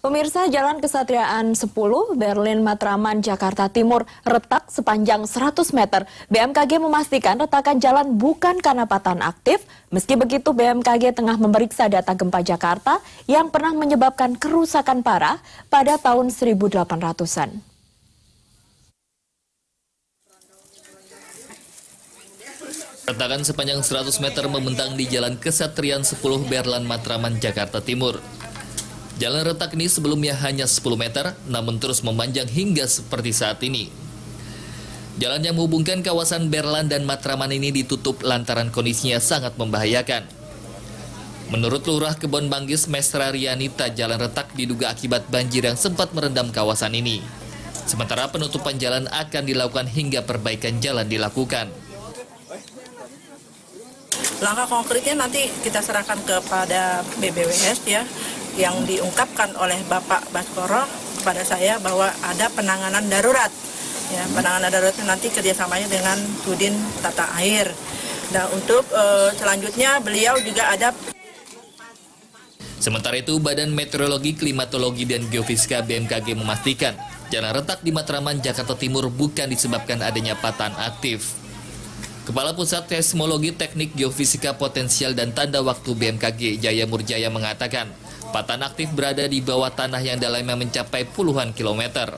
Pemirsa, Jalan Kesatriaan 10, Berlin Matraman, Jakarta Timur retak sepanjang 100 meter. BMKG memastikan retakan jalan bukan karena patahan aktif. Meski begitu, BMKG tengah memeriksa data gempa Jakarta yang pernah menyebabkan kerusakan parah pada tahun 1800-an. Retakan sepanjang 100 meter membentang di Jalan Kesatriaan 10, Berlin Matraman, Jakarta Timur. Jalan retak ini sebelumnya hanya 10 meter, namun terus memanjang hingga seperti saat ini. Jalan yang menghubungkan kawasan Berlin dan Matraman ini ditutup lantaran kondisinya sangat membahayakan. Menurut Lurah Kebon Manggis Mesra Rianita, jalan retak diduga akibat banjir yang sempat merendam kawasan ini. Sementara penutupan jalan akan dilakukan hingga perbaikan jalan dilakukan. Langkah konkretnya nanti kita serahkan kepada BBWS ya, yang diungkapkan oleh Bapak Baskoro kepada saya bahwa ada penanganan darurat. Ya, penanganan darurat nanti kerjasamanya dengan Sudin Tata Air. Dan untuk selanjutnya beliau juga ada. Sementara itu, Badan Meteorologi, Klimatologi, dan Geofisika BMKG memastikan jalan retak di Matraman, Jakarta Timur bukan disebabkan adanya patahan aktif. Kepala Pusat Seismologi Teknik Geofisika Potensial dan Tanda Waktu BMKG Jaya Murjaya mengatakan patahan aktif berada di bawah tanah yang dalamnya mencapai puluhan kilometer.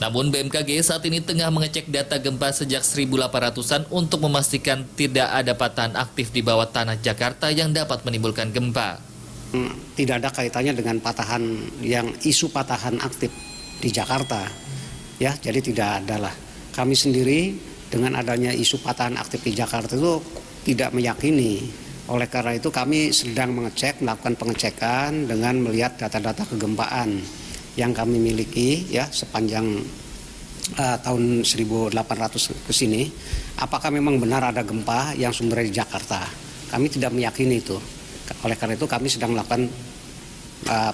Namun BMKG saat ini tengah mengecek data gempa sejak 1800-an untuk memastikan tidak ada patahan aktif di bawah tanah Jakarta yang dapat menimbulkan gempa. Tidak ada kaitannya dengan patahan yang isu patahan aktif di Jakarta. Ya, jadi tidak ada lah. Kami sendiri dengan adanya isu patahan aktif di Jakarta itu tidak meyakini. Oleh karena itu kami sedang melakukan pengecekan dengan melihat data-data kegempaan yang kami miliki ya sepanjang tahun 1800 ke sini. Apakah memang benar ada gempa yang sumbernya di Jakarta? Kami tidak meyakini itu. Oleh karena itu kami sedang melakukan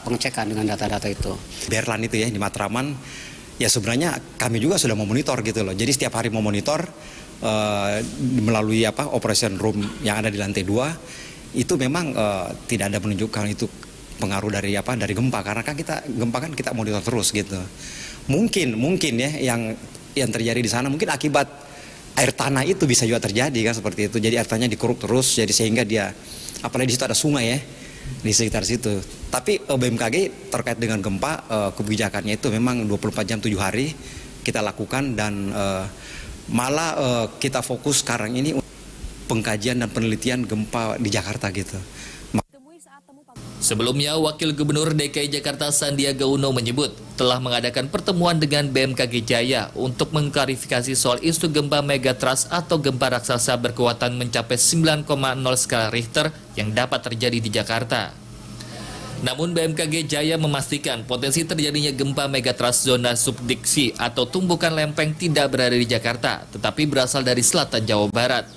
pengecekan dengan data-data itu. Berlin itu ya di Matraman. Ya sebenarnya kami juga sudah memonitor gitu loh. Jadi setiap hari memonitor melalui operation room yang ada di lantai 2 itu memang tidak ada menunjukkan itu pengaruh dari gempa karena kan kita monitor terus gitu. Mungkin ya yang terjadi di sana mungkin akibat air tanah itu bisa juga terjadi kan seperti itu. Jadi air tanahnya dikeruk terus jadi sehingga dia apalagi di situ ada sungai ya di sekitar situ. Tapi BMKG terkait dengan gempa kebijakannya itu memang 24 jam 7 hari kita lakukan dan malah kita fokus sekarang ini pengkajian dan penelitian gempa di Jakarta gitu. Sebelumnya, Wakil Gubernur DKI Jakarta Sandiaga Uno menyebut telah mengadakan pertemuan dengan BMKG Jaya untuk mengklarifikasi soal isu gempa megatrust atau gempa raksasa berkekuatan mencapai 9,0 skala Richter yang dapat terjadi di Jakarta. Namun BMKG Jaya memastikan potensi terjadinya gempa megatrust zona subduksi atau tumbukan lempeng tidak berada di Jakarta, tetapi berasal dari selatan Jawa Barat.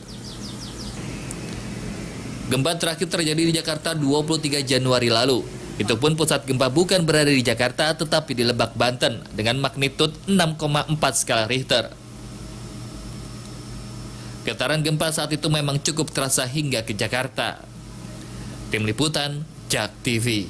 Gempa terakhir terjadi di Jakarta 23 Januari lalu. Itu pun pusat gempa bukan berada di Jakarta tetapi di Lebak, Banten dengan magnitud 6,4 skala Richter. Getaran gempa saat itu memang cukup terasa hingga ke Jakarta. Tim Liputan, JAK TV.